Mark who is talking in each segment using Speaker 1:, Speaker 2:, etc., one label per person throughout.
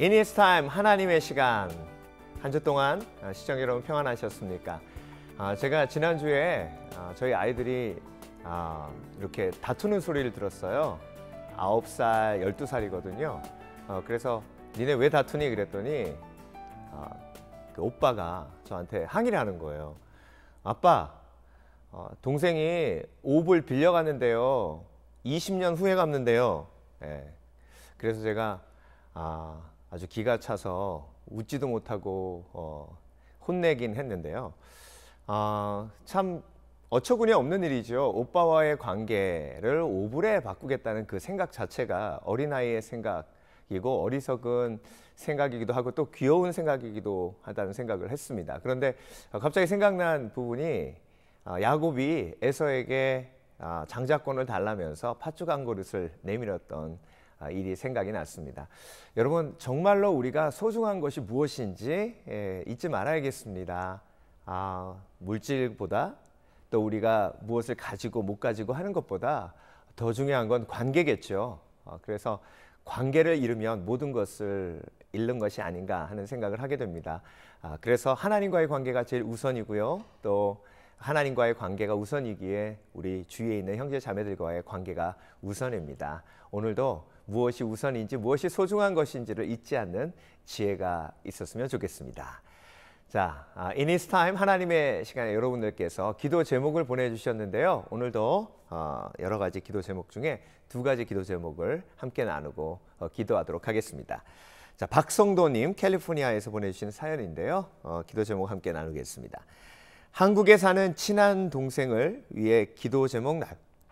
Speaker 1: In His Time, 하나님의 시간. 한 주 동안 시청자 여러분 평안하셨습니까? 제가 지난주에 저희 아이들이 이렇게 다투는 소리를 들었어요. 9살, 12살이거든요. 그래서 니네 왜 다투니? 그랬더니 그 오빠가 저한테 항의를 하는 거예요. 아빠, 동생이 옵을 빌려갔는데요. 20년 후에 갚는데요. 예. 그래서 제가 아주 기가 차서 웃지도 못하고 혼내긴 했는데요. 참 어처구니 없는 일이죠. 오빠와의 관계를 오불에 바꾸겠다는 그 생각 자체가 어린아이의 생각이고 어리석은 생각이기도 하고 또 귀여운 생각이기도 하다는 생각을 했습니다. 그런데 갑자기 생각난 부분이 야곱이 에서에게 장자권을 달라면서 팥죽 한 그릇을 내밀었던 일이 생각이 났습니다. 여러분, 정말로 우리가 소중한 것이 무엇인지 잊지 말아야겠습니다. 물질보다 또 우리가 무엇을 가지고 못 가지고 하는 것보다 더 중요한 건 관계겠죠. 그래서 관계를 잃으면 모든 것을 잃는 것이 아닌가 하는 생각을 하게 됩니다. 그래서 하나님과의 관계가 제일 우선이고요. 또 하나님과의 관계가 우선이기에 우리 주위에 있는 형제 자매들과의 관계가 우선입니다. 오늘도 무엇이 우선인지 무엇이 소중한 것인지를 잊지 않는 지혜가 있었으면 좋겠습니다. 자, In His Time 하나님의 시간에 여러분들께서 기도 제목을 보내주셨는데요. 오늘도 여러 가지 기도 제목 중에 두 가지 기도 제목을 함께 나누고 기도하도록 하겠습니다. 자, 박성도님 캘리포니아에서 보내주신 사연인데요. 기도 제목 함께 나누겠습니다. 한국에 사는 친한 동생을 위해 기도 제목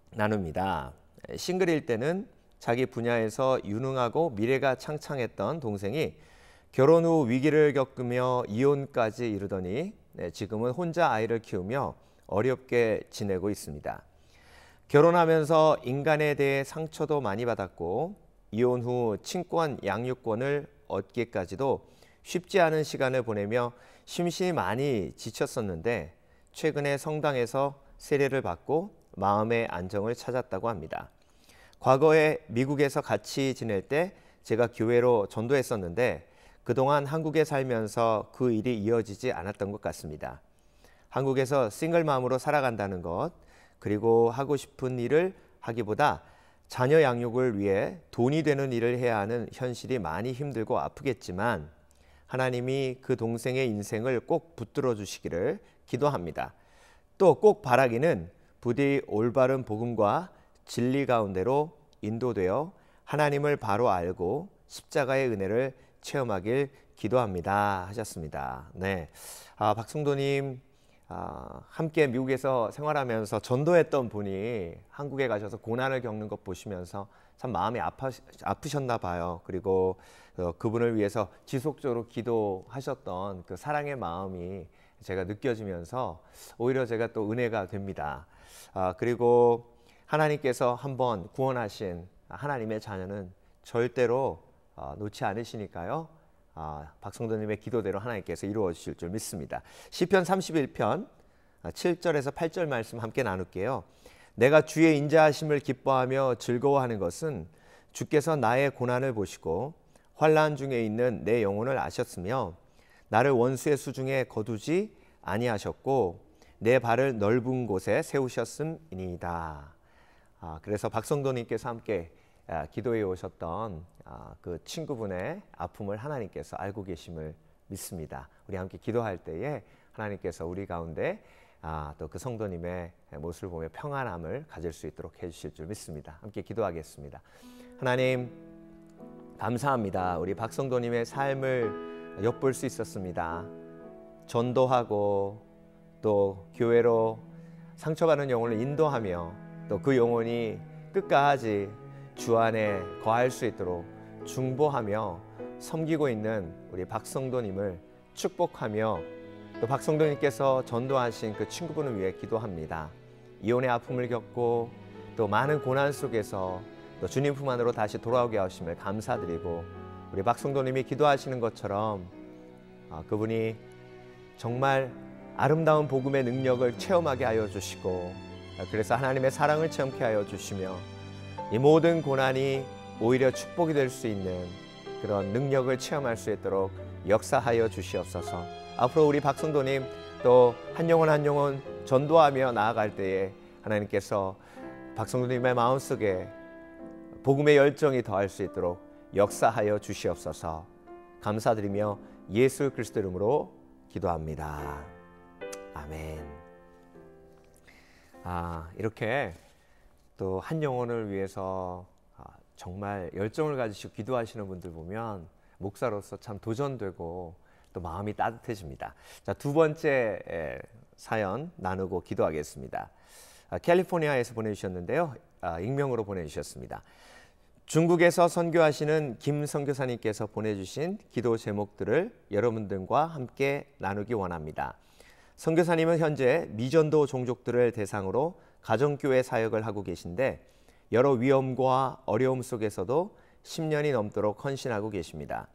Speaker 1: 나눕니다. 싱글일 때는 자기 분야에서 유능하고 미래가 창창했던 동생이 결혼 후 위기를 겪으며 이혼까지 이르더니 지금은 혼자 아이를 키우며 어렵게 지내고 있습니다. 결혼하면서 인간에 대해 상처도 많이 받았고 이혼 후 친권 양육권을 얻기까지도 쉽지 않은 시간을 보내며 심신이 많이 지쳤었는데 최근에 성당에서 세례를 받고 마음의 안정을 찾았다고 합니다. 과거에 미국에서 같이 지낼 때 제가 교회로 전도했었는데 그동안 한국에 살면서 그 일이 이어지지 않았던 것 같습니다. 한국에서 싱글맘으로 살아간다는 것, 그리고 하고 싶은 일을 하기보다 자녀 양육을 위해 돈이 되는 일을 해야 하는 현실이 많이 힘들고 아프겠지만 하나님이 그 동생의 인생을 꼭 붙들어 주시기를 기도합니다. 또 꼭 바라기는 부디 올바른 복음과 진리 가운데로 인도되어 하나님을 바로 알고 십자가의 은혜를 체험하길 기도합니다 하셨습니다. 네, 박성도님 함께 미국에서 생활하면서 전도했던 분이 한국에 가셔서 고난을 겪는 것 보시면서 참 마음이 아프셨나 봐요. 그리고 그분을 위해서 지속적으로 기도하셨던 그 사랑의 마음이 제가 느껴지면서 오히려 제가 또 은혜가 됩니다. 그리고 하나님께서 한번 구원하신 하나님의 자녀는 절대로 놓지 않으시니까요. 박성도님의 기도대로 하나님께서 이루어 주실 줄 믿습니다. 시편 31편 7절에서 8절 말씀 함께 나눌게요. 내가 주의 인자하심을 기뻐하며 즐거워하는 것은 주께서 나의 고난을 보시고 환난 중에 있는 내 영혼을 아셨으며 나를 원수의 수중에 거두지 아니하셨고 내 발을 넓은 곳에 세우셨음이니이다. 그래서 박성도님께서 함께 기도해 오셨던 그 친구분의 아픔을 하나님께서 알고 계심을 믿습니다. 우리 함께 기도할 때에 하나님께서 우리 가운데 또 그 성도님의 모습을 보며 평안함을 가질 수 있도록 해주실 줄 믿습니다. 함께 기도하겠습니다. 하나님 감사합니다. 우리 박성도님의 삶을 엿볼 수 있었습니다. 전도하고 또 교회로 상처받은 영혼을 인도하며 또 그 영혼이 끝까지 주 안에 거할 수 있도록 중보하며 섬기고 있는 우리 박성도님을 축복하며 또 박성도님께서 전도하신 그 친구분을 위해 기도합니다. 이혼의 아픔을 겪고 또 많은 고난 속에서 또 주님 품 안으로 다시 돌아오게 하심을 감사드리고 우리 박성도님이 기도하시는 것처럼 그분이 정말 아름다운 복음의 능력을 체험하게 하여 주시고 그래서 하나님의 사랑을 체험케 하여 주시며 이 모든 고난이 오히려 축복이 될 수 있는 그런 능력을 체험할 수 있도록 역사하여 주시옵소서. 앞으로 우리 박성도님 또 한 영혼 한 영혼 전도하며 나아갈 때에 하나님께서 박성도님의 마음속에 복음의 열정이 더할 수 있도록 역사하여 주시옵소서. 감사드리며 예수 그리스도 이름으로 기도합니다. 아멘. 이렇게 또 한 영혼을 위해서 정말 열정을 가지시고 기도하시는 분들 보면 목사로서 참 도전되고 또 마음이 따뜻해집니다. 자, 두 번째 사연 나누고 기도하겠습니다. 캘리포니아에서 보내주셨는데요. 익명으로 보내주셨습니다. 중국에서 선교하시는 김 선교사님께서 보내주신 기도 제목들을 여러분들과 함께 나누기 원합니다. 선교사님은 현재 미전도 종족들을 대상으로 가정교회 사역을 하고 계신데 여러 위험과 어려움 속에서도 10년이 넘도록 헌신하고 계십니다.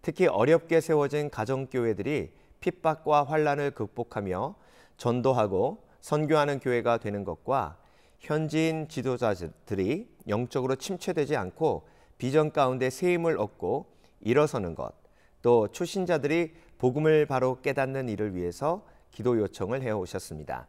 Speaker 1: 특히 어렵게 세워진 가정교회들이 핍박과 환난을 극복하며 전도하고 선교하는 교회가 되는 것과 현지인 지도자들이 영적으로 침체되지 않고 비전 가운데 새 힘을 얻고 일어서는 것, 또 초신자들이 복음을 바로 깨닫는 일을 위해서 기도 요청을 해오셨습니다.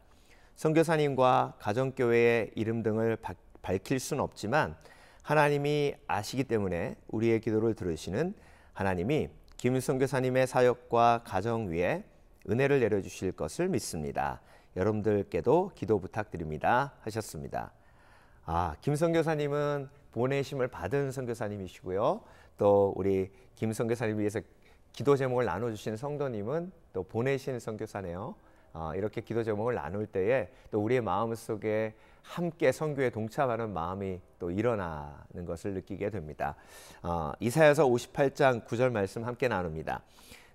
Speaker 1: 선교사님과 가정교회의 이름 등을 밝힐 수는 없지만 하나님이 아시기 때문에 우리의 기도를 들으시는 하나님이 김 선교사님의 사역과 가정 위에 은혜를 내려주실 것을 믿습니다. 여러분들께도 기도 부탁드립니다 하셨습니다. 김 선교사님은 보내심을 받은 선교사님이시고요. 또 우리 김 선교사님 위해서 기도 제목을 나눠주신 성도님은 또 보내신 선교사네요. 이렇게 기도 제목을 나눌 때에 또 우리의 마음속에 함께 선교에 동참하는 마음이 또 일어나는 것을 느끼게 됩니다. 이사야서 58장 9절 말씀 함께 나눕니다.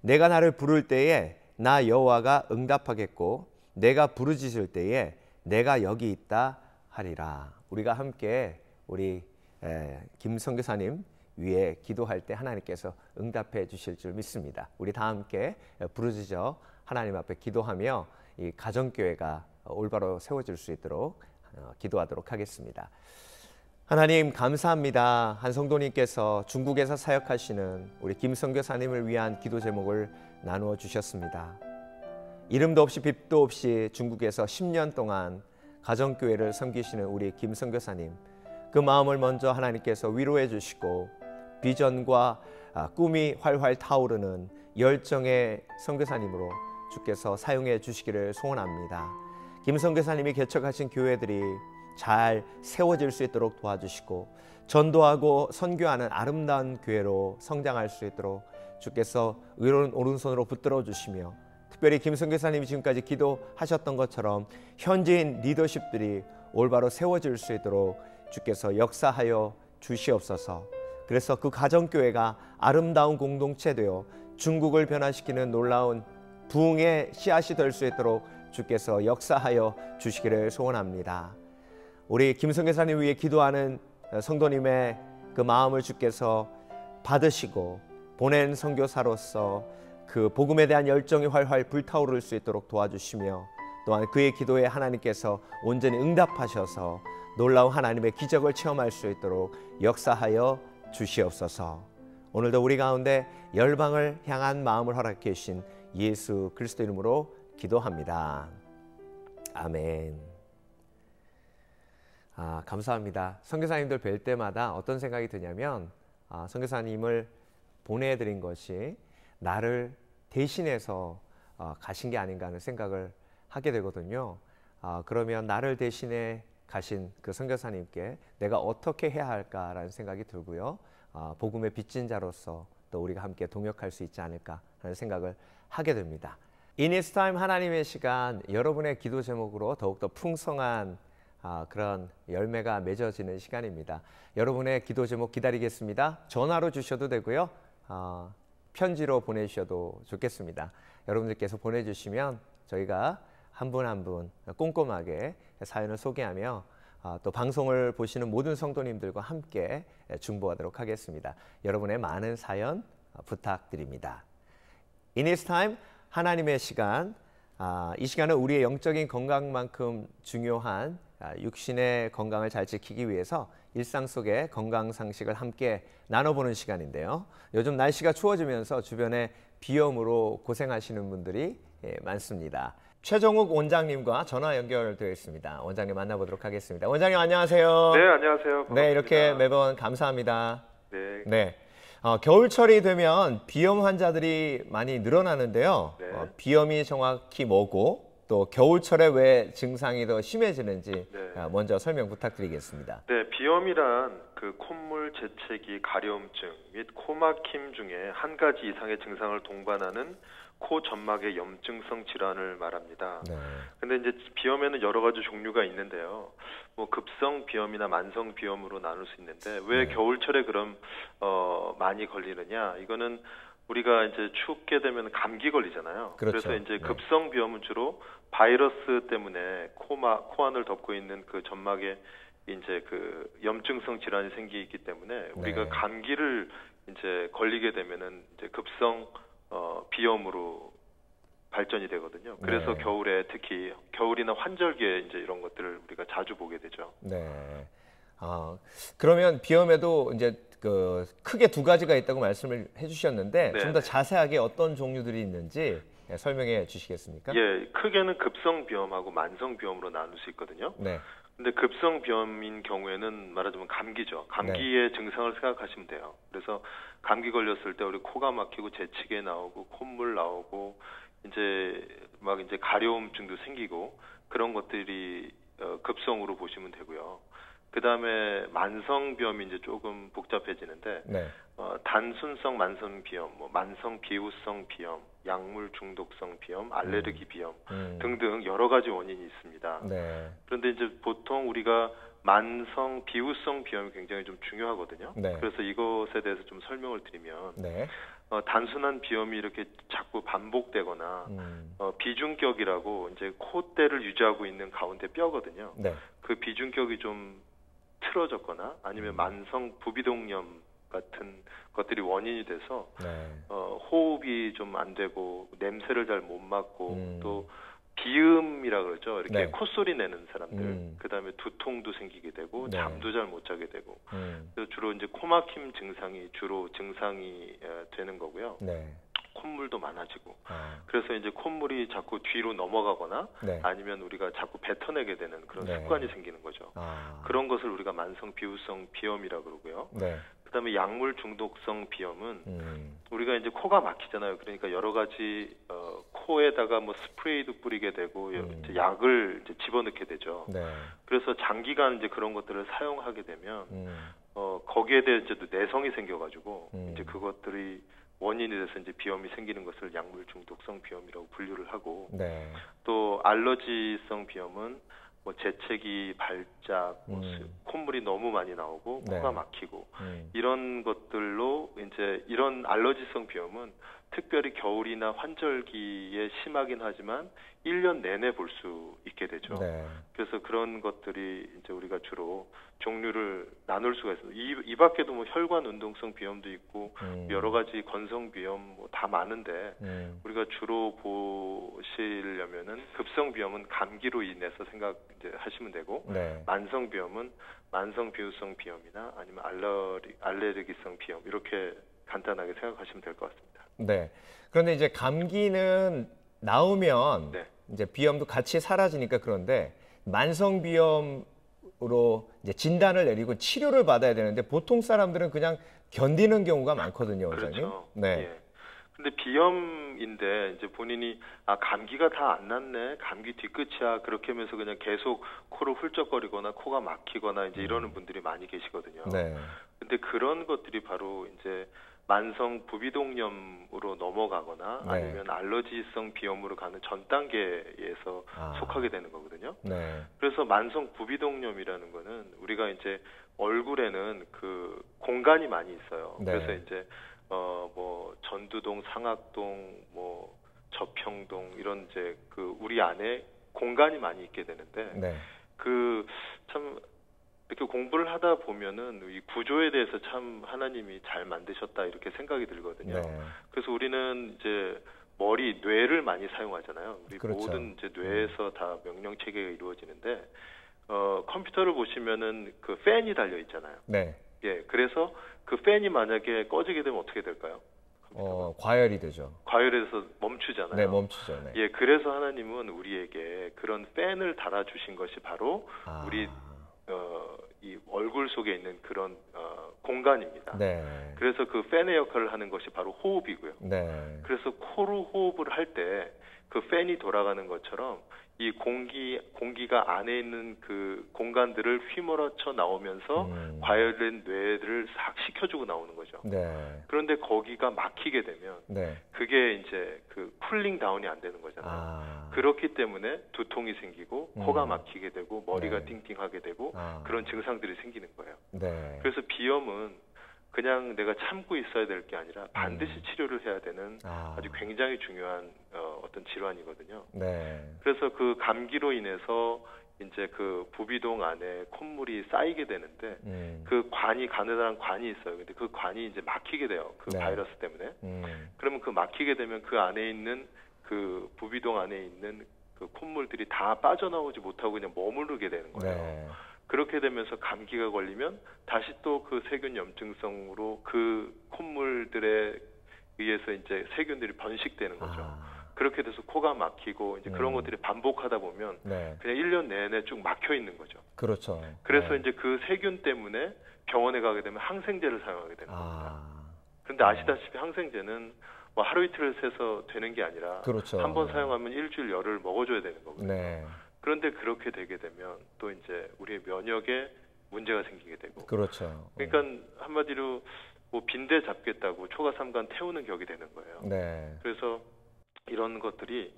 Speaker 1: 내가 나를 부를 때에 나 여호와가 응답하겠고 내가 부르짖을 때에 내가 여기 있다 하리라. 우리가 함께 우리 김 선교사님 위에 기도할 때 하나님께서 응답해 주실 줄 믿습니다. 우리 다 함께 부르짖어 하나님 앞에 기도하며 이 가정교회가 올바로 세워질 수 있도록 기도하도록 하겠습니다. 하나님 감사합니다. 한 성도님께서 중국에서 사역하시는 우리 김 선교사님을 위한 기도 제목을 나누어 주셨습니다. 이름도 없이 빚도 없이 중국에서 10년 동안 가정교회를 섬기시는 우리 김 선교사님, 그 마음을 먼저 하나님께서 위로해 주시고 비전과 꿈이 활활 타오르는 열정의 선교사님으로 주께서 사용해 주시기를 소원합니다. 김 선교사님이 개척하신 교회들이 잘 세워질 수 있도록 도와주시고 전도하고 선교하는 아름다운 교회로 성장할 수 있도록 주께서 의로운 오른손으로 붙들어 주시며 특별히 김 선교사님이 지금까지 기도하셨던 것처럼 현지인 리더십들이 올바로 세워질 수 있도록 주께서 역사하여 주시옵소서. 그래서 그 가정교회가 아름다운 공동체 되어 중국을 변화시키는 놀라운 부흥의 씨앗이 될 수 있도록 주께서 역사하여 주시기를 소원합니다. 우리 김 선교사님 위해 기도하는 성도님의 그 마음을 주께서 받으시고 보낸 선교사로서 그 복음에 대한 열정이 활활 불타오를 수 있도록 도와주시며 또한 그의 기도에 하나님께서 온전히 응답하셔서 놀라운 하나님의 기적을 체험할 수 있도록 역사하여 주시옵소서. 오늘도 우리 가운데 열방을 향한 마음을 허락해 주신 예수 그리스도 이름으로 기도합니다. 아멘. 감사합니다. 선교사님들 뵐 때마다 어떤 생각이 드냐면 선교사님을 보내드린 것이 나를 대신해서 가신 게 아닌가 하는 생각을 하게 되거든요. 그러면 나를 대신해 가신 그 선교사님께 내가 어떻게 해야 할까라는 생각이 들고요. 복음의 빚진 자로서 또 우리가 함께 동역할 수 있지 않을까 하는 생각을 하게 됩니다. In His time 하나님의 시간, 여러분의 기도 제목으로 더욱더 풍성한 그런 열매가 맺어지는 시간입니다. 여러분의 기도 제목 기다리겠습니다. 전화로 주셔도 되고요. 편지로 보내주셔도 좋겠습니다. 여러분들께서 보내주시면 저희가 한 분 한 분 꼼꼼하게 사연을 소개하며 또 방송을 보시는 모든 성도님들과 함께 중보하도록 하겠습니다. 여러분의 많은 사연 부탁드립니다. In His time, 하나님의 시간. 이 시간은 우리의 영적인 건강만큼 중요한 육신의 건강을 잘 지키기 위해서 일상 속의 건강 상식을 함께 나눠보는 시간인데요. 요즘 날씨가 추워지면서 주변에 비염으로 고생하시는 분들이 많습니다. 최종욱 원장님과 전화 연결되어 있습니다. 원장님 만나보도록 하겠습니다. 원장님 안녕하세요.
Speaker 2: 네, 안녕하세요. 반갑습니다.
Speaker 1: 네, 이렇게 매번 감사합니다.
Speaker 2: 네.
Speaker 1: 네. 겨울철이 되면 비염 환자들이 많이 늘어나는데요.
Speaker 2: 네.
Speaker 1: 비염이 정확히 뭐고 또 겨울철에 왜 증상이 더 심해지는지
Speaker 2: 네.
Speaker 1: 먼저 설명 부탁드리겠습니다.
Speaker 2: 네, 비염이란 그 콧물, 재채기, 가려움증 및 코막힘 중에 한 가지 이상의 증상을 동반하는 코 점막의 염증성 질환을 말합니다.
Speaker 1: 네.
Speaker 2: 근데 이제 비염에는 여러 가지 종류가 있는데요. 뭐 급성 비염이나 만성 비염으로 나눌 수 있는데 왜
Speaker 1: 네.
Speaker 2: 겨울철에 그럼 많이 걸리느냐? 이거는 우리가 이제 춥게 되면 감기 걸리잖아요.
Speaker 1: 그렇죠.
Speaker 2: 그래서 이제
Speaker 1: 네.
Speaker 2: 급성 비염은 주로 바이러스 때문에 코 안을 덮고 있는 그 점막에 이제 그 염증성 질환이 생기기 때문에 우리가
Speaker 1: 네.
Speaker 2: 감기를 이제 걸리게 되면은 이제 급성 비염으로 발전이 되거든요. 그래서
Speaker 1: 네.
Speaker 2: 겨울에 특히 겨울이나 환절기에 이제 이런 것들을 우리가 자주 보게 되죠.
Speaker 1: 네. 그러면 비염에도 이제 그 크게 두 가지가 있다고 말씀을 해주셨는데
Speaker 2: 네.
Speaker 1: 좀 더 자세하게 어떤 종류들이 있는지 설명해 주시겠습니까?
Speaker 2: 예, 크게는 급성 비염하고 만성 비염으로 나눌 수 있거든요.
Speaker 1: 네.
Speaker 2: 근데 급성 비염인 경우에는 말하자면 감기죠. 감기의 증상을 생각하시면 돼요. 그래서 감기 걸렸을 때 우리 코가 막히고 재채기 나오고 콧물 나오고 이제 막 이제 가려움증도 생기고 그런 것들이 급성으로 보시면 되고요. 그다음에 만성 비염이 이제 조금 복잡해지는데
Speaker 1: 네.
Speaker 2: 단순성 만성 비염, 뭐 만성 비후성 비염, 약물 중독성 비염, 알레르기 비염 등등 여러 가지 원인이 있습니다.
Speaker 1: 네.
Speaker 2: 그런데 이제 보통 우리가 만성 비후성 비염이 굉장히 좀 중요하거든요.
Speaker 1: 네.
Speaker 2: 그래서 이것에 대해서 좀 설명을 드리면
Speaker 1: 네.
Speaker 2: 단순한 비염이 이렇게 자꾸 반복되거나 비중격이라고 이제 콧대를 유지하고 있는 가운데 뼈거든요.
Speaker 1: 네.
Speaker 2: 그 비중격이 좀 틀어졌거나 아니면 만성 부비동염 같은 것들이 원인이 돼서
Speaker 1: 네.
Speaker 2: 호흡이 좀 안 되고 냄새를 잘 못 맡고 또 비음이라 그러죠. 이렇게
Speaker 1: 네.
Speaker 2: 콧소리 내는 사람들. 그다음에 두통도 생기게 되고
Speaker 1: 네.
Speaker 2: 잠도 잘 못 자게 되고. 그래서 주로 이제 코막힘 증상이 주로 증상이 되는 거고요.
Speaker 1: 네.
Speaker 2: 콧물도 많아지고. 그래서 이제 콧물이 자꾸 뒤로 넘어가거나
Speaker 1: 네.
Speaker 2: 아니면 우리가 자꾸 뱉어내게 되는 그런
Speaker 1: 네.
Speaker 2: 습관이 생기는 거죠. 그런 것을 우리가 만성 비후성 비염이라 그러고요.
Speaker 1: 네.
Speaker 2: 그다음에 약물 중독성 비염은 우리가 이제 코가 막히잖아요. 그러니까 여러 가지 코에다가 뭐 스프레이도 뿌리게 되고 이제 약을 이제 집어넣게 되죠.
Speaker 1: 네.
Speaker 2: 그래서 장기간 이제 그런 것들을 사용하게 되면 거기에 대해 이제 또 내성이 생겨가지고 이제 그것들이 원인이 돼서 이제 비염이 생기는 것을 약물 중독성 비염이라고 분류를 하고
Speaker 1: 네.
Speaker 2: 또 알러지성 비염은 뭐 재채기, 발작, 콧물이 너무 많이 나오고
Speaker 1: 네.
Speaker 2: 코가 막히고 이런 것들로 이제 이런 알러지성 비염은 특별히 겨울이나 환절기에 심하긴 하지만 1년 내내 볼 수 있게 되죠.
Speaker 1: 네.
Speaker 2: 그래서 그런 것들이 이제 우리가 주로 종류를 나눌 수가 있습니다. 이 밖에도 뭐 혈관 운동성 비염도 있고 여러 가지 건성 비염 뭐 다 많은데 우리가 주로 보시려면은 급성 비염은 감기로 인해서 이제 하시면 되고
Speaker 1: 네.
Speaker 2: 만성 비염은 만성 비후성 비염이나 아니면 알레르기성 비염 이렇게 간단하게 생각하시면 될 것 같습니다.
Speaker 1: 네. 그런데 이제 감기는 나오면
Speaker 2: 네.
Speaker 1: 이제 비염도 같이 사라지니까 그런데 만성 비염으로 이제 진단을 내리고 치료를 받아야 되는데 보통 사람들은 그냥 견디는 경우가 많거든요, 원장님.
Speaker 2: 그렇죠.
Speaker 1: 네.
Speaker 2: 예. 근데 비염인데 이제 본인이 감기가 다 안 났네, 감기 뒤끝이야 그렇게 하면서 그냥 계속 코를 훌쩍거리거나 코가 막히거나 이제 이러는 분들이 많이 계시거든요.
Speaker 1: 네.
Speaker 2: 근데 그런 것들이 바로 이제 만성 부비동염으로 넘어가거나
Speaker 1: 네.
Speaker 2: 아니면 알러지성 비염으로 가는 전 단계에서 속하게 되는 거거든요.
Speaker 1: 네.
Speaker 2: 그래서 만성 부비동염이라는 거는 우리가 이제 얼굴에는 그 공간이 많이 있어요.
Speaker 1: 네.
Speaker 2: 그래서 이제 뭐 전두동, 상악동, 뭐 저평동 이런 이제 그 우리 안에 공간이 많이 있게 되는데
Speaker 1: 네.
Speaker 2: 그 참 이렇게 공부를 하다 보면은 이 구조에 대해서 참 하나님이 잘 만드셨다 이렇게 생각이 들거든요.
Speaker 1: 네.
Speaker 2: 그래서 우리는 이제 머리, 뇌를 많이 사용하잖아요. 우리
Speaker 1: 그렇죠.
Speaker 2: 모든 이제 뇌에서 다 명령 체계가 이루어지는데 컴퓨터를 보시면은 그 팬이 달려 있잖아요.
Speaker 1: 네.
Speaker 2: 예, 그래서 그 팬이 만약에 꺼지게 되면 어떻게 될까요?
Speaker 1: 과열이 되죠.
Speaker 2: 과열해서 멈추잖아요.
Speaker 1: 네, 멈추죠. 네.
Speaker 2: 예, 그래서 하나님은 우리에게 그런 팬을 달아주신 것이 바로 우리 이 얼굴 속에 있는 그런 공간입니다.
Speaker 1: 네.
Speaker 2: 그래서 그 팬의 역할을 하는 것이 바로 호흡이고요.
Speaker 1: 네.
Speaker 2: 그래서 코로 호흡을 할 때 그 팬이 돌아가는 것처럼 이 공기가 안에 있는 그 공간들을 휘몰아쳐 나오면서 과열된 뇌를 싹 식혀주고 나오는 거죠.
Speaker 1: 네.
Speaker 2: 그런데 거기가 막히게 되면
Speaker 1: 네.
Speaker 2: 그게 이제 그 쿨링 다운이 안 되는 거잖아요. 그렇기 때문에 두통이 생기고 코가 막히게 되고 머리가
Speaker 1: 네.
Speaker 2: 띵띵하게 되고 그런 증상들이 생기는 거예요.
Speaker 1: 네.
Speaker 2: 그래서 비염은 그냥 내가 참고 있어야 될 게 아니라 반드시 치료를 해야 되는 아주 굉장히 중요한 어떤 질환이거든요.
Speaker 1: 네.
Speaker 2: 그래서 그 감기로 인해서 이제 그 부비동 안에 콧물이 쌓이게 되는데 그 관이 가느다란 관이 있어요. 근데 그 관이 이제 막히게 돼요. 그
Speaker 1: 네.
Speaker 2: 바이러스 때문에. 그러면 그 막히게 되면 그 안에 있는 그 부비동 안에 있는 그 콧물들이 다 빠져나오지 못하고 그냥 머무르게 되는 거예요.
Speaker 1: 네.
Speaker 2: 그렇게 되면서 감기가 걸리면 다시 또 그 세균 염증성으로 그 콧물들에 의해서 이제 세균들이 번식되는 거죠. 그렇게 돼서 코가 막히고 이제 그런 것들이 반복하다 보면
Speaker 1: 네.
Speaker 2: 그냥 1년 내내 쭉 막혀 있는 거죠.
Speaker 1: 그렇죠.
Speaker 2: 그래서
Speaker 1: 네.
Speaker 2: 이제 그 세균 때문에 병원에 가게 되면 항생제를 사용하게 되는 겁니다. 그런데 아시다시피 항생제는 뭐 하루 이틀을 새서 되는 게 아니라
Speaker 1: 그렇죠.
Speaker 2: 한 번 사용하면 일주일 열흘 먹어줘야 되는 거거든요.
Speaker 1: 네.
Speaker 2: 그런데 그렇게 되게 되면 또 이제 우리의 면역에 문제가 생기게 되고.
Speaker 1: 그렇죠.
Speaker 2: 그러니까 한마디로 뭐 빈대 잡겠다고 초가삼간 태우는 격이 되는 거예요.
Speaker 1: 네.
Speaker 2: 그래서 이런 것들이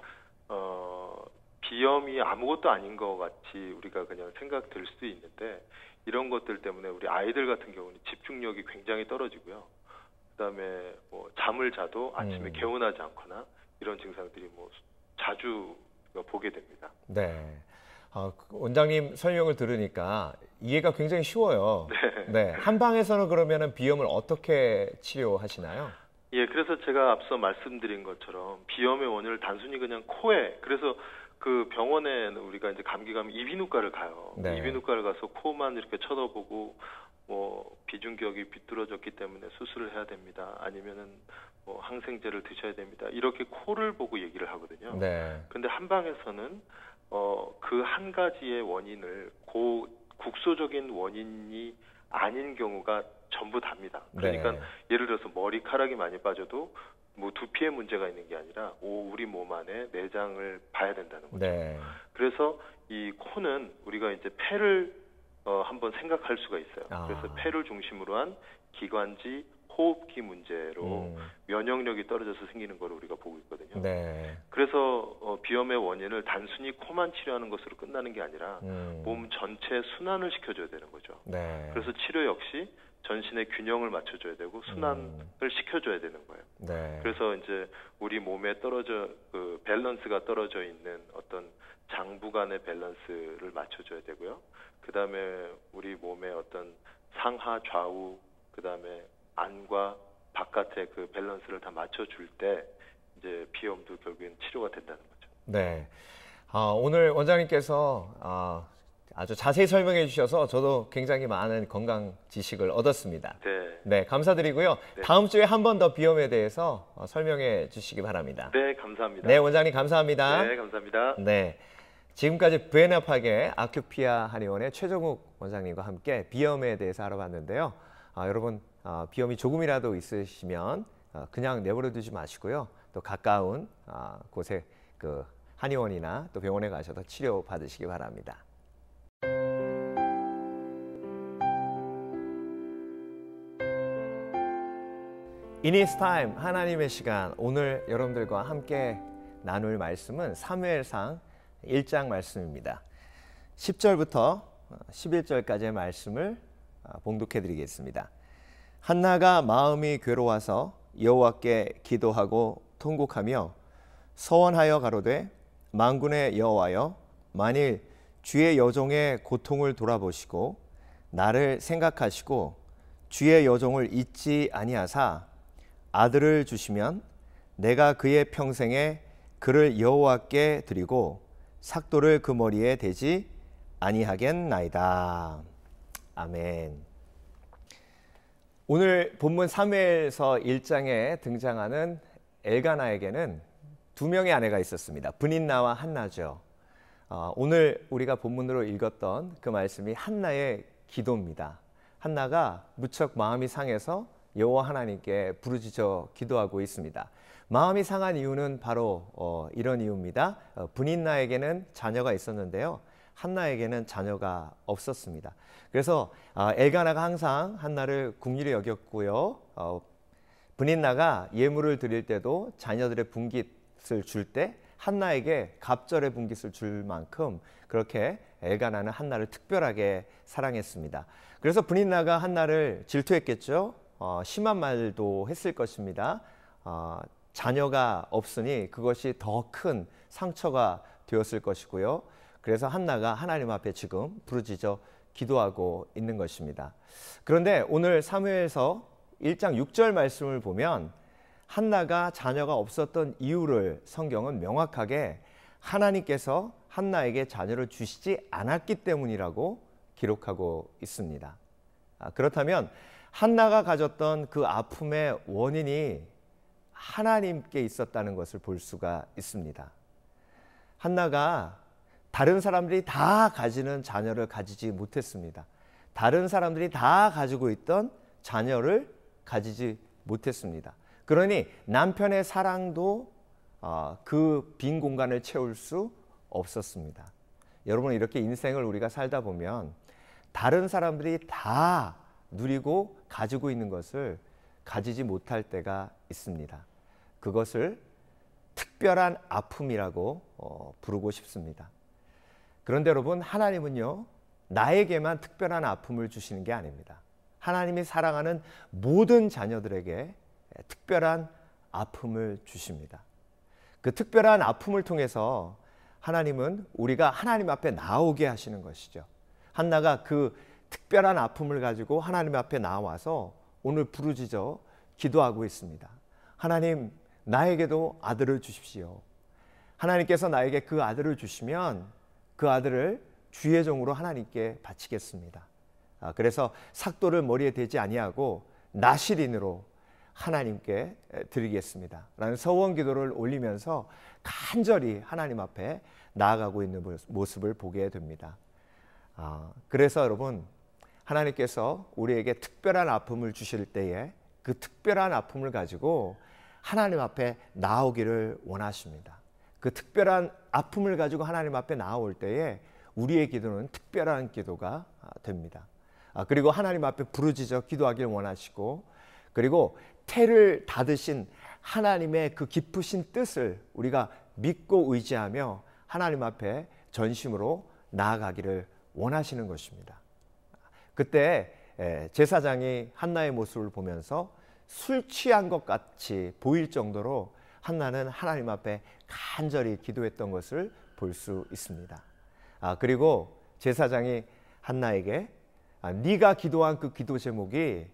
Speaker 2: 비염이 아무것도 아닌 것 같이 우리가 그냥 생각될 수도 있는데 이런 것들 때문에 우리 아이들 같은 경우는 집중력이 굉장히 떨어지고요. 그다음에 뭐 잠을 자도 아침에 개운하지 않거나 이런 증상들이 뭐 자주 보게 됩니다.
Speaker 1: 네. 원장님 설명을 들으니까 이해가 굉장히 쉬워요.
Speaker 2: 네.
Speaker 1: 네. 한방에서는 그러면은 비염을 어떻게 치료하시나요?
Speaker 2: 예, 그래서 제가 앞서 말씀드린 것처럼 비염의 원인을 단순히 그냥 코에, 그래서 그 병원에 우리가 이제 감기 가면 이비인후과를 가요.
Speaker 1: 네.
Speaker 2: 이비인후과를 가서 코만 이렇게 쳐다보고 뭐 비중격이 비뚤어졌기 때문에 수술을 해야 됩니다. 아니면은 뭐 항생제를 드셔야 됩니다. 이렇게 코를 보고 얘기를 하거든요.
Speaker 1: 네.
Speaker 2: 근데 한방에서는 그 한 가지의 원인을 국소적인 원인이 아닌 경우가 전부 답니다. 그러니까
Speaker 1: 네.
Speaker 2: 예를 들어서 머리카락이 많이 빠져도 뭐 두피에 문제가 있는 게 아니라 우리 몸 안에 내장을 봐야 된다는 거죠.
Speaker 1: 네.
Speaker 2: 그래서 이 코는 우리가 이제 폐를 한번 생각할 수가 있어요. 그래서 폐를 중심으로 한 기관지 호흡기 문제로 면역력이 떨어져서 생기는 걸 우리가 보고 있거든요.
Speaker 1: 네.
Speaker 2: 그래서 비염의 원인을 단순히 코만 치료하는 것으로 끝나는 게 아니라 몸 전체 순환을 시켜줘야 되는 거죠.
Speaker 1: 네.
Speaker 2: 그래서 치료 역시 전신의 균형을 맞춰줘야 되고 순환을 시켜줘야 되는 거예요.
Speaker 1: 네.
Speaker 2: 그래서 이제 우리 몸에 그 밸런스가 떨어져 있는 어떤 장부 간의 밸런스를 맞춰줘야 되고요. 그 다음에 우리 몸의 어떤 상하 좌우, 그 다음에 안과 바깥의 그 밸런스를 다 맞춰줄 때 이제 비염도 결국엔 치료가 된다는 거죠.
Speaker 1: 네. 오늘 원장님께서 아주 자세히 설명해 주셔서 저도 굉장히 많은 건강 지식을 얻었습니다.
Speaker 2: 네.
Speaker 1: 네, 감사드리고요.
Speaker 2: 네.
Speaker 1: 다음 주에 한 번 더 비염에 대해서 설명해 주시기 바랍니다.
Speaker 2: 네, 감사합니다.
Speaker 1: 네, 원장님 감사합니다.
Speaker 2: 네, 감사합니다.
Speaker 1: 네. 지금까지 부에나파게 아큐피아 한의원의 최정욱 원장님과 함께 비염에 대해서 알아봤는데요. 여러분 비염이 조금이라도 있으시면 그냥 내버려 두지 마시고요. 또 가까운 곳에 그 한의원이나 또 병원에 가셔서 치료 받으시기 바랍니다. 이니스 타임 하나님의 시간, 오늘 여러분들과 함께 나눌 말씀은 사무엘상 1장 말씀입니다. 10절부터 11절까지의 말씀을 봉독해 드리겠습니다. 한나가 마음이 괴로워서 여호와께 기도하고 통곡하며 서원하여 가로되 만군의 여호와여, 만일 주의 여종의 고통을 돌아보시고 나를 생각하시고 주의 여종을 잊지 아니하사 아들을 주시면 내가 그의 평생에 그를 여호와께 드리고 삭도를 그 머리에 대지 아니하겠나이다. 아멘. 오늘 본문 사무엘서 1장에 등장하는 엘가나에게는 두 명의 아내가 있었습니다. 브닌나와 한나죠. 오늘 우리가 본문으로 읽었던 그 말씀이 한나의 기도입니다. 한나가 무척 마음이 상해서 여호와 하나님께 부르짖어 기도하고 있습니다. 마음이 상한 이유는 바로 이런 이유입니다. 브닌나에게는 자녀가 있었는데요. 한나에게는 자녀가 없었습니다. 그래서 엘가나가 항상 한나를 긍휼히 여겼고요. 브닌나가 예물을 드릴 때도 자녀들의 분깃을 줄 때 한나에게 갑절의 분깃을 줄 만큼 그렇게 엘가나는 한나를 특별하게 사랑했습니다. 그래서 브닌나가 한나를 질투했겠죠. 심한 말도 했을 것입니다. 자녀가 없으니 그것이 더 큰 상처가 되었을 것이고요. 그래서 한나가 하나님 앞에 지금 부르짖어 기도하고 있는 것입니다. 그런데 오늘 사무엘서 1장 6절 말씀을 보면 한나가 자녀가 없었던 이유를 성경은 명확하게 하나님께서 한나에게 자녀를 주시지 않았기 때문이라고 기록하고 있습니다. 그렇다면 한나가 가졌던 그 아픔의 원인이 하나님께 있었다는 것을 볼 수가 있습니다. 한나가 다른 사람들이 다 가지는 자녀를 가지지 못했습니다. 다른 사람들이 다 가지고 있던 자녀를 가지지 못했습니다. 그러니 남편의 사랑도 그 빈 공간을 채울 수 없었습니다. 여러분, 이렇게 인생을 우리가 살다 보면 다른 사람들이 다 누리고 가지고 있는 것을 가지지 못할 때가 있습니다. 그것을 특별한 아픔이라고 부르고 싶습니다. 그런데 여러분, 하나님은요, 나에게만 특별한 아픔을 주시는 게 아닙니다. 하나님이 사랑하는 모든 자녀들에게 특별한 아픔을 주십니다. 그 특별한 아픔을 통해서 하나님은 우리가 하나님 앞에 나오게 하시는 것이죠. 한나가 그 특별한 아픔을 가지고 하나님 앞에 나와서 오늘 부르짖어 기도하고 있습니다. 하나님, 나에게도 아들을 주십시오. 하나님께서 나에게 그 아들을 주시면 그 아들을 주의 종으로 하나님께 바치겠습니다. 그래서 삭도를 머리에 대지 아니하고 나실인으로 하나님께 드리겠습니다 라는 서원 기도를 올리면서 간절히 하나님 앞에 나아가고 있는 모습을 보게 됩니다. 그래서 여러분, 하나님께서 우리에게 특별한 아픔을 주실 때에 그 특별한 아픔을 가지고 하나님 앞에 나오기를 원하십니다. 그 특별한 아픔을 가지고 하나님 앞에 나올 때에 우리의 기도는 특별한 기도가 됩니다. 그리고 하나님 앞에 부르짖어 기도하길 원하시고, 그리고 태를 닫으신 하나님의 그 깊으신 뜻을 우리가 믿고 의지하며 하나님 앞에 전심으로 나아가기를 원하시는 것입니다. 그때 제사장이 한나의 모습을 보면서 술 취한 것 같이 보일 정도로 한나는 하나님 앞에 간절히 기도했던 것을 볼 수 있습니다. 그리고 제사장이 한나에게 네가 기도한 그 기도 제목이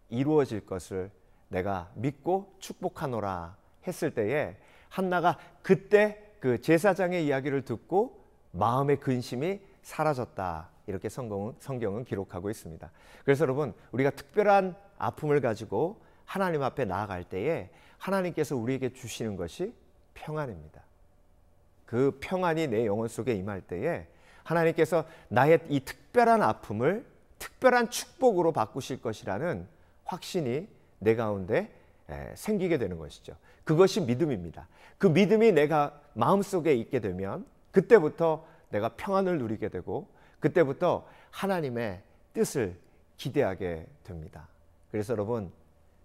Speaker 1: 이루어질 것을 내가 믿고 축복하노라 했을 때에 한나가 그때 그 제사장의 이야기를 듣고 마음의 근심이 사라졌다, 이렇게 성경은 기록하고 있습니다. 그래서 여러분, 우리가 특별한 아픔을 가지고 하나님 앞에 나아갈 때에 하나님께서 우리에게 주시는 것이 평안입니다. 그 평안이 내 영혼 속에 임할 때에 하나님께서 나의 이 특별한 아픔을 특별한 축복으로 바꾸실 것이라는 확신이 내 가운데 생기게 되는 것이죠. 그것이 믿음입니다. 그 믿음이 내가 마음속에 있게 되면 그때부터 내가 평안을 누리게 되고 그때부터 하나님의 뜻을 기대하게 됩니다. 그래서 여러분,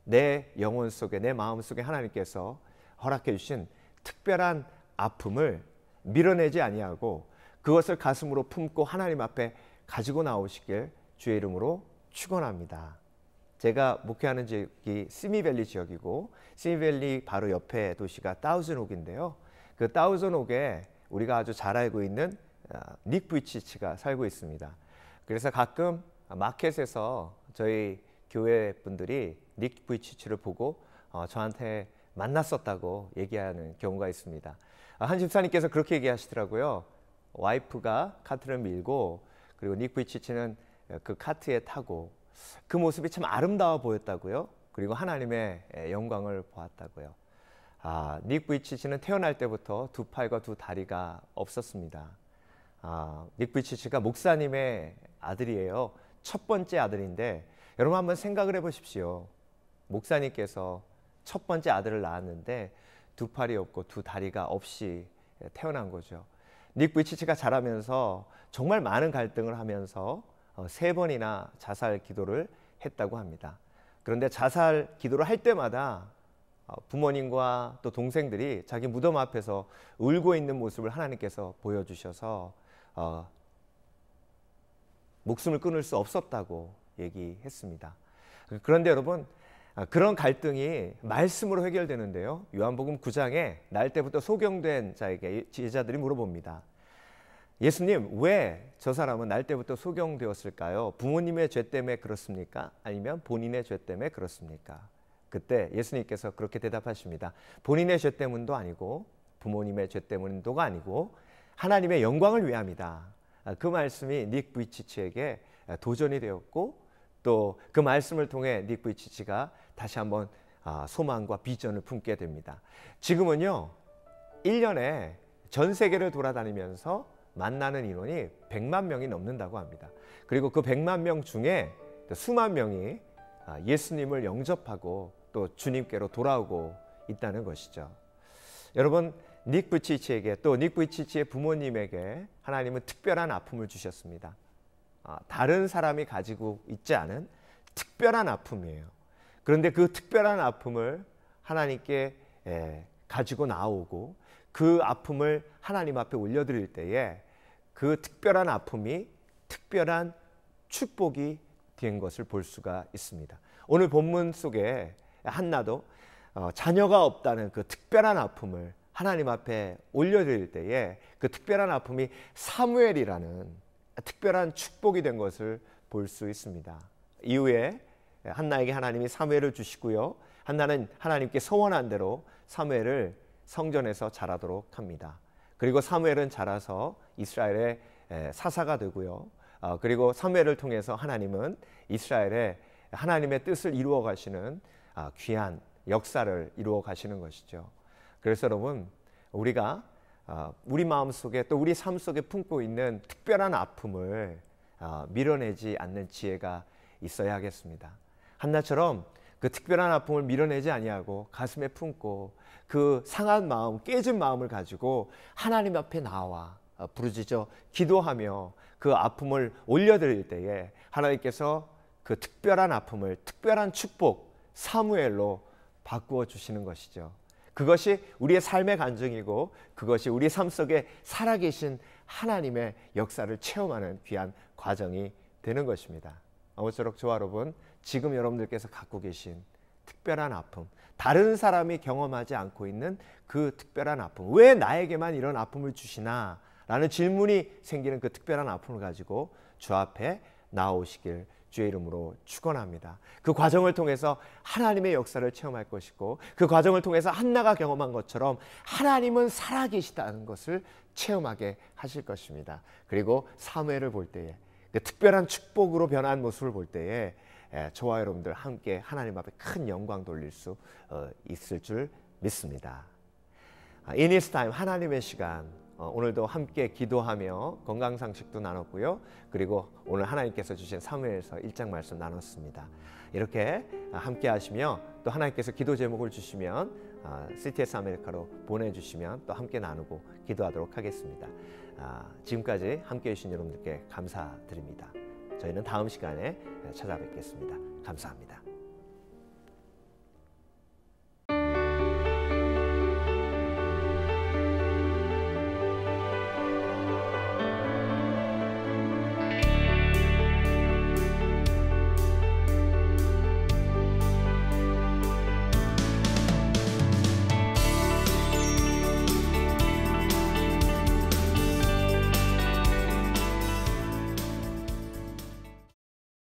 Speaker 1: 내 영혼 속에, 내 마음 속에 하나님께서 허락해 주신 특별한 아픔을 밀어내지 아니하고 그것을 가슴으로 품고 하나님 앞에 가지고 나오시길 주의 이름으로 축원합니다. 제가 목회하는 지역이 시미밸리 지역이고, 시미밸리 바로 옆에 도시가 다우즌옥인데요. 그 다우즌옥에 우리가 아주 잘 알고 있는 닉 부이치치가 살고 있습니다. 그래서 가끔 마켓에서 저희 교회 분들이 닉 부이치치를 보고 저한테 만났었다고 얘기하는 경우가 있습니다. 한 집사님께서 그렇게 얘기하시더라고요. 와이프가 카트를 밀고 그리고 닉 부이치치는 그 카트에 타고 그 모습이 참 아름다워 보였다고요. 그리고 하나님의 영광을 보았다고요. 닉 부이치치는 태어날 때부터 두 팔과 두 다리가 없었습니다. 닉 부이치치가 목사님의 아들이에요. 첫 번째 아들인데 여러분 한번 생각을 해보십시오. 목사님께서 첫 번째 아들을 낳았는데 두 팔이 없고 두 다리가 없이 태어난 거죠. 닉 부이치치가 자라면서 정말 많은 갈등을 하면서 3번이나 자살 기도를 했다고 합니다. 그런데 자살 기도를 할 때마다 부모님과 또 동생들이 자기 무덤 앞에서 울고 있는 모습을 하나님께서 보여주셔서 목숨을 끊을 수 없었다고 얘기했습니다. 그런데 여러분, 그런 갈등이 말씀으로 해결되는데요. 요한복음 9장에 날 때부터 소경된 자에게 제자들이 물어봅니다. 예수님, 왜 저 사람은 날 때부터 소경되었을까요? 부모님의 죄 때문에 그렇습니까? 아니면 본인의 죄 때문에 그렇습니까? 그때 예수님께서 그렇게 대답하십니다. 본인의 죄 때문도 아니고 부모님의 죄 때문도가 아니고 하나님의 영광을 위함이다. 그 말씀이 닉 부이치치에게 도전이 되었고 또 그 말씀을 통해 닉 부이치치가 다시 한번 소망과 비전을 품게 됩니다. 지금은요, 1년에 전 세계를 돌아다니면서 만나는 인원이 100만 명이 넘는다고 합니다. 그리고 그 100만 명 중에 수만 명이 예수님을 영접하고 또 주님께로 돌아오고 있다는 것이죠. 여러분, 닉 부이치치에게 또 닉 부이치치의 부모님에게 하나님은 특별한 아픔을 주셨습니다. 다른 사람이 가지고 있지 않은 특별한 아픔이에요. 그런데 그 특별한 아픔을 하나님께 가지고 나오고 그 아픔을 하나님 앞에 올려드릴 때에 그 특별한 아픔이 특별한 축복이 된 것을 볼 수가 있습니다. 오늘 본문 속에 한나도 자녀가 없다는 그 특별한 아픔을 하나님 앞에 올려드릴 때에 그 특별한 아픔이 사무엘이라는 특별한 축복이 된 것을 볼 수 있습니다. 이후에 한나에게 하나님이 사무엘을 주시고요. 한나는 하나님께 서원한 대로 사무엘을 성전에서 자라도록 합니다. 그리고 사무엘은 자라서 이스라엘의 사사가 되고요. 그리고 사무엘을 통해서 하나님은 이스라엘의 하나님의 뜻을 이루어 가시는 귀한 역사를 이루어 가시는 것이죠. 그래서 여러분, 우리가 우리 마음속에 또 우리 삶 속에 품고 있는 특별한 아픔을 밀어내지 않는 지혜가 있어야 하겠습니다. 한나처럼 그 특별한 아픔을 밀어내지 아니하고 가슴에 품고 그 상한 마음, 깨진 마음을 가지고 하나님 앞에 나와 부르짖어 기도하며 그 아픔을 올려드릴 때에 하나님께서 그 특별한 아픔을 특별한 축복, 사무엘로 바꾸어 주시는 것이죠. 그것이 우리의 삶의 간증이고 그것이 우리 삶 속에 살아계신 하나님의 역사를 체험하는 귀한 과정이 되는 것입니다. 아무쪼록 저와 여러분, 지금 여러분들께서 갖고 계신 특별한 아픔, 다른 사람이 경험하지 않고 있는 그 특별한 아픔, 왜 나에게만 이런 아픔을 주시나? 라는 질문이 생기는 그 특별한 아픔을 가지고 주 앞에 나오시길 주의 이름으로 축원합니다. 그 과정을 통해서 하나님의 역사를 체험할 것이고 그 과정을 통해서 한나가 경험한 것처럼 하나님은 살아계시다는 것을 체험하게 하실 것입니다. 그리고 사무엘을 볼 때에 그 특별한 축복으로 변한 모습을 볼 때에 저와 여러분들 함께 하나님 앞에 큰 영광 돌릴 수 있을 줄 믿습니다. In His time, 하나님의 시간, 오늘도 함께 기도하며 건강상식도 나눴고요. 그리고 오늘 하나님께서 주신 사무엘서 1장 말씀 나눴습니다. 이렇게 함께 하시며 또 하나님께서 기도 제목을 주시면 CTS 아메리카로 보내주시면 또 함께 나누고 기도하도록 하겠습니다. 지금까지 함께 해주신 여러분들께 감사드립니다. 저희는 다음 시간에 찾아뵙겠습니다. 감사합니다.